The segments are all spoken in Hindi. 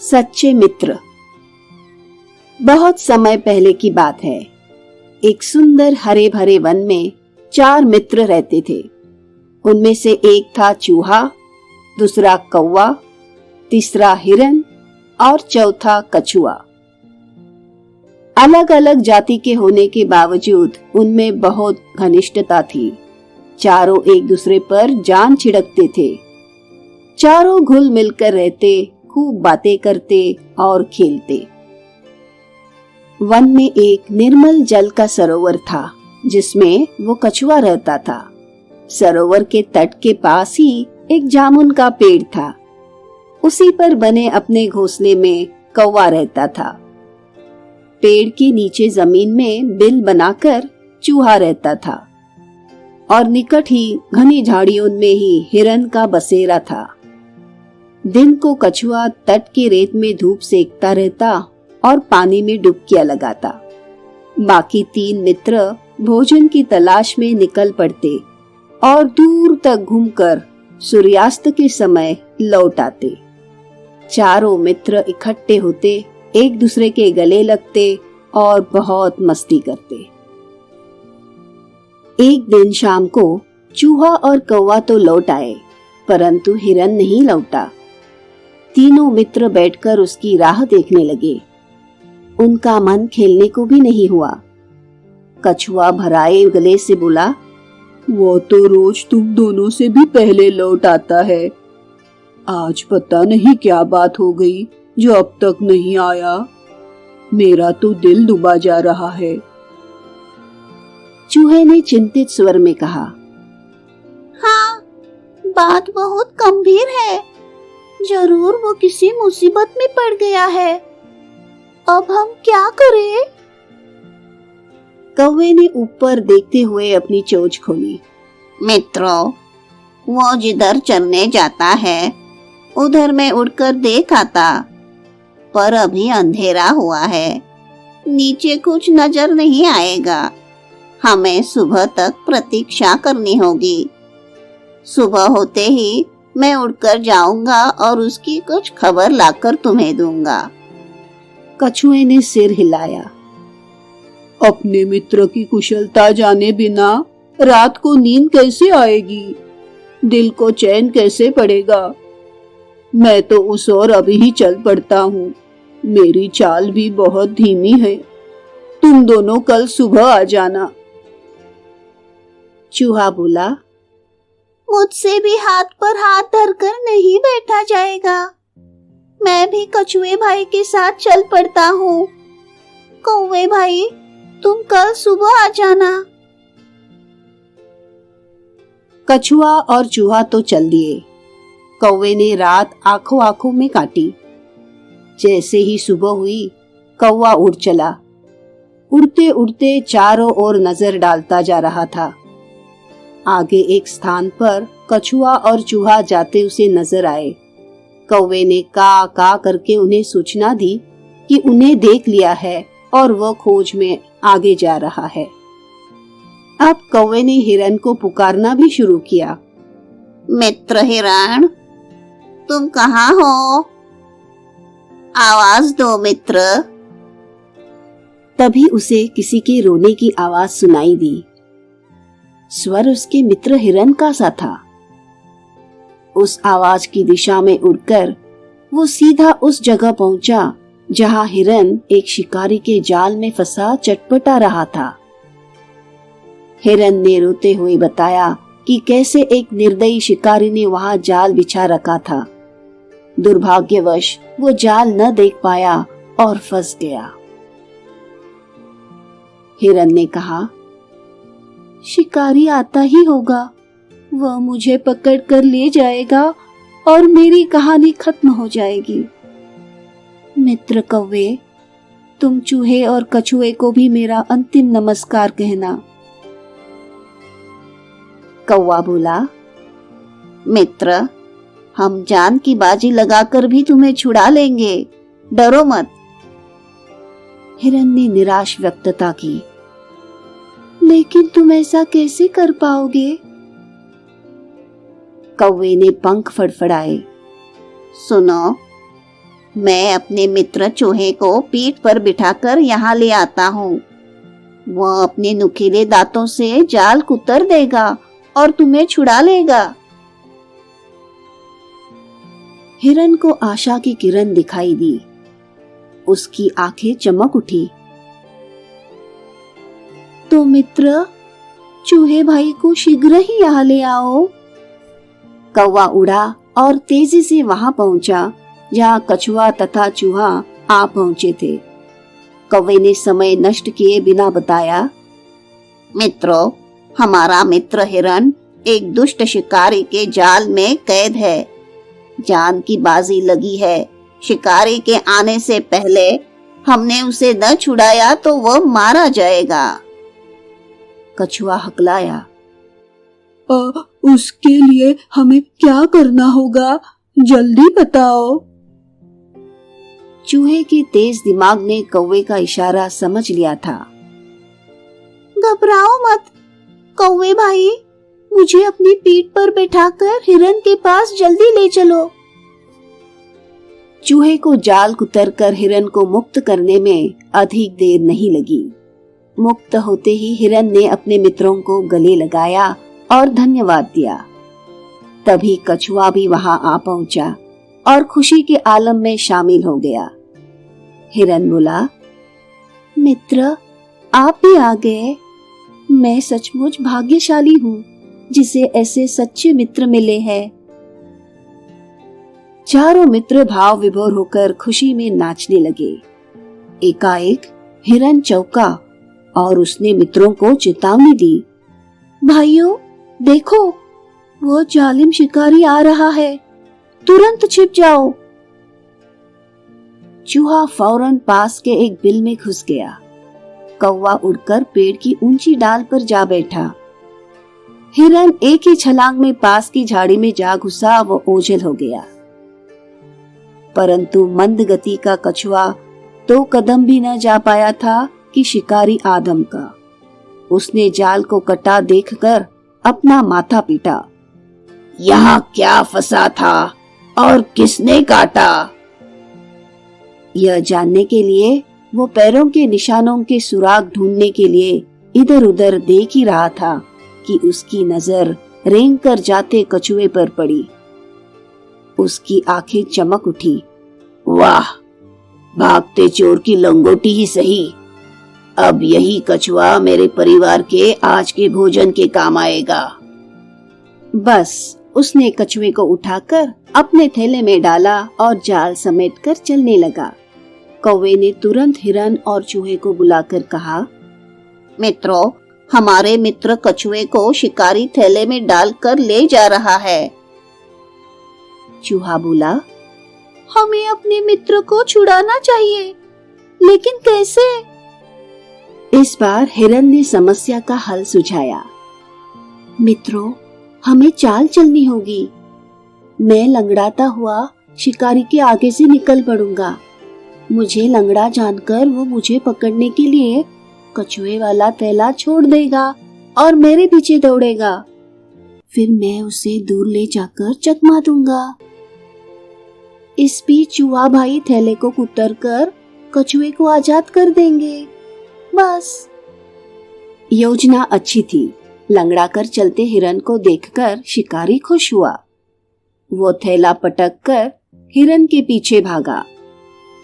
सच्चे मित्र। बहुत समय पहले की बात है। एक सुंदर हरे भरे वन में 4 मित्र रहते थे। उनमें से एक था चूहा, दूसरा कौवा, तीसरा हिरन और चौथा कछुआ। अलग अलग जाति के होने के बावजूद उनमें बहुत घनिष्ठता थी। चारों एक दूसरे पर जान छिड़कते थे। चारों घुल मिलकर रहते, खूब बातें करते और खेलते। वन में एक निर्मल जल का सरोवर था जिसमें वो कछुआ रहता था। सरोवर के तट के पास ही एक जामुन का पेड़ था। उसी पर बने अपने घोंसले में कौवा रहता था। पेड़ के नीचे जमीन में बिल बनाकर चूहा रहता था और निकट ही घनी झाड़ियों में ही हिरन का बसेरा था। दिन को कछुआ तट के रेत में धूप सेकता रहता और पानी में डुबकियां लगाता। बाकी 3 मित्र भोजन की तलाश में निकल पड़ते और दूर तक घूमकर सूर्यास्त के समय लौट आते। चारों मित्र इकट्ठे होते, एक दूसरे के गले लगते और बहुत मस्ती करते। एक दिन शाम को चूहा और कौवा तो लौट आए, परंतु हिरन नहीं लौटा। तीनों मित्र बैठकर उसकी राह देखने लगे। उनका मन खेलने को भी नहीं हुआ। कछुआ भराए गले से बोला, वो तो रोज तुम दोनों से भी पहले लौट आता है। आज पता नहीं क्या बात हो गई जो अब तक नहीं आया। मेरा तो दिल डूबा जा रहा है। चूहे ने चिंतित स्वर में कहा, हाँ, बात बहुत गंभीर है। जरूर वो किसी मुसीबत में पड़ गया है। अब हम क्या करें? कौवे ने ऊपर देखते हुए अपनी चोंच खोली। मित्रों, वो जिधर चलने जाता है उधर मैं उड़कर देख आता, पर अभी अंधेरा हुआ है, नीचे कुछ नजर नहीं आएगा। हमें सुबह तक प्रतीक्षा करनी होगी। सुबह होते ही मैं उड़कर जाऊंगा और उसकी कुछ खबर लाकर तुम्हें दूंगा। कछुए ने सिर हिलाया। अपने मित्र की कुशलता जाने बिना रात को नींद कैसे आएगी? दिल को चैन कैसे पड़ेगा? मैं तो उस ओर अभी ही चल पड़ता हूँ। मेरी चाल भी बहुत धीमी है। तुम दोनों कल सुबह आ जाना। चूहा बोला, मुझसे भी हाथ पर हाथ धरकर नहीं बैठा जाएगा। मैं भी कछुए भाई के साथ चल पड़ता हूँ। कौवे भाई, तुम कल सुबह आ जाना। कछुआ और चूहा तो चल दिए। कौवे ने रात आंखों आंखों में काटी। जैसे ही सुबह हुई, कौवा उड़ चला। उड़ते उड़ते चारों ओर नजर डालता जा रहा था। आगे एक स्थान पर कछुआ और चूहा जाते उसे नजर आए। कौवे ने का करके उन्हें सूचना दी कि उन्हें देख लिया है और वह खोज में आगे जा रहा है। अब कौवे ने हिरन को पुकारना भी शुरू किया। मित्र हिरन, तुम कहाँ हो? आवाज दो मित्र। तभी उसे किसी के रोने की आवाज सुनाई दी। स्वर उसके मित्र हिरन का सा था। उस आवाज की दिशा में उड़कर वो सीधा उस जगह पहुंचा जहां हिरन एक शिकारी के जाल में फंसा चटपटा रहा था। हिरन ने रोते हुए बताया कि कैसे एक निर्दयी शिकारी ने वहां जाल बिछा रखा था। दुर्भाग्यवश वो जाल न देख पाया और फंस गया। हिरन ने कहा, शिकारी आता ही होगा। वह मुझे पकड़ कर ले जाएगा और मेरी कहानी खत्म हो जाएगी। मित्र कौवे, तुम चूहे और कछुए को भी मेरा अंतिम नमस्कार कहना। कौवा बोला, मित्र, हम जान की बाजी लगाकर भी तुम्हें छुड़ा लेंगे, डरो मत। हिरन ने निराश व्यक्तता की। लेकिन तुम ऐसा कैसे कर पाओगे? कौवे ने पंख फड़फड़ाए। सुनो, मैं अपने मित्र चूहे को पीठ पर बिठाकर यहाँ ले आता हूँ। वह अपने नुकीले दांतों से जाल कुतर देगा और तुम्हें छुड़ा लेगा। हिरन को आशा की किरण दिखाई दी। उसकी आंखें चमक उठी। तो मित्र, चूहे भाई को शीघ्र ही यहाँ ले आओ। कौवा उड़ा और तेजी से वहां पहुंचा जहाँ कछुआ तथा चूहा आ पहुंचे थे। कौवे ने समय नष्ट किए बिना बताया, मित्रों, हमारा मित्र हिरन एक दुष्ट शिकारी के जाल में कैद है। जान की बाजी लगी है। शिकारी के आने से पहले हमने उसे न छुड़ाया तो वह मारा जाएगा। कछुआ हकलाया। उसके लिए हमें क्या करना होगा, जल्दी बताओ। चूहे के तेज दिमाग ने कौवे का इशारा समझ लिया था। घबराओ मत कौवे भाई, मुझे अपनी पीठ पर बैठाकर हिरन के पास जल्दी ले चलो। चूहे को जाल कुतरकर हिरन को मुक्त करने में अधिक देर नहीं लगी। मुक्त होते ही हिरन ने अपने मित्रों को गले लगाया और धन्यवाद दिया। तभी कछुआ भी वहां आ पहुंचा और खुशी के आलम में शामिल हो गया। हिरन बोला, मित्र, आप भी आ गए। मैं सचमुच भाग्यशाली हूँ जिसे ऐसे सच्चे मित्र मिले हैं। चारों मित्र भाव विभोर होकर खुशी में नाचने लगे। एकाएक हिरन चौंका और उसने मित्रों को चेतावनी दी, भाइयों देखो, वो जालिम शिकारी आ रहा है, तुरंत छिप जाओ। चूहा फौरन पास के एक बिल में घुस गया। कौवा उड़कर पेड़ की ऊंची डाल पर जा बैठा। हिरन एक ही छलांग में पास की झाड़ी में जा घुसा। वो ओझल हो गया। परंतु मंद गति का कछुआ 2 कदम भी न जा पाया था कि शिकारी आदम का। उसने जाल को कटा देखकर अपना माथा पीटा। यहाँ क्या फंसा था और किसने काटा? यह जानने के लिए वो पैरों के निशानों के सुराग ढूंढने के लिए इधर उधर देख ही रहा था कि उसकी नजर रेंग कर जाते कछुए पर पड़ी। उसकी आंखें चमक उठी। वाह, भागते चोर की लंगोटी ही सही। अब यही कछुआ मेरे परिवार के आज के भोजन के काम आएगा। बस उसने कछुए को उठाकर अपने थैले में डाला और जाल समेटकर चलने लगा। कौवे ने तुरंत हिरन और चूहे को बुलाकर कहा, मित्रों, हमारे मित्र कछुए को शिकारी थैले में डालकर ले जा रहा है। चूहा बोला, हमें अपने मित्र को छुड़ाना चाहिए, लेकिन कैसे? इस बार हिरन ने समस्या का हल सुझाया। मित्रों, हमें चाल चलनी होगी। मैं लंगड़ाता हुआ शिकारी के आगे से निकल पड़ूंगा। मुझे लंगड़ा जानकर वो मुझे पकड़ने के लिए कछुए वाला थैला छोड़ देगा और मेरे पीछे दौड़ेगा। फिर मैं उसे दूर ले जाकर चकमा दूंगा। इस बीच चूहा भाई थैले को कुतर कर कछुए को आजाद कर देंगे। बस। योजना अच्छी थी। लंगड़ा कर चलते हिरन को देखकर शिकारी खुश हुआ। वो थैला पटक कर हिरन के पीछे भागा।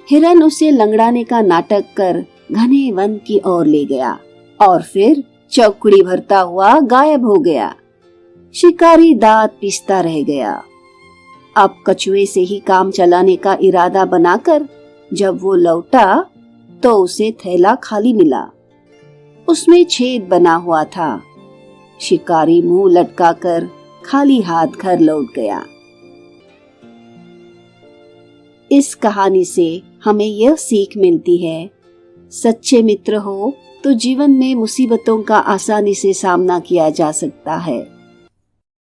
हिरन उसे लंगड़ाने का नाटक कर घने वन की ओर ले गया और फिर चौकड़ी भरता हुआ गायब हो गया। शिकारी दांत पीसता रह गया। अब कछुए से ही काम चलाने का इरादा बनाकर जब वो लौटा तो उसे थैला खाली मिला। उसमें छेद बना हुआ था। शिकारी मुंह लटकाकर खाली हाथ घर लौट गया। इस कहानी से हमें यह सीख मिलती है, सच्चे मित्र हो तो जीवन में मुसीबतों का आसानी से सामना किया जा सकता है।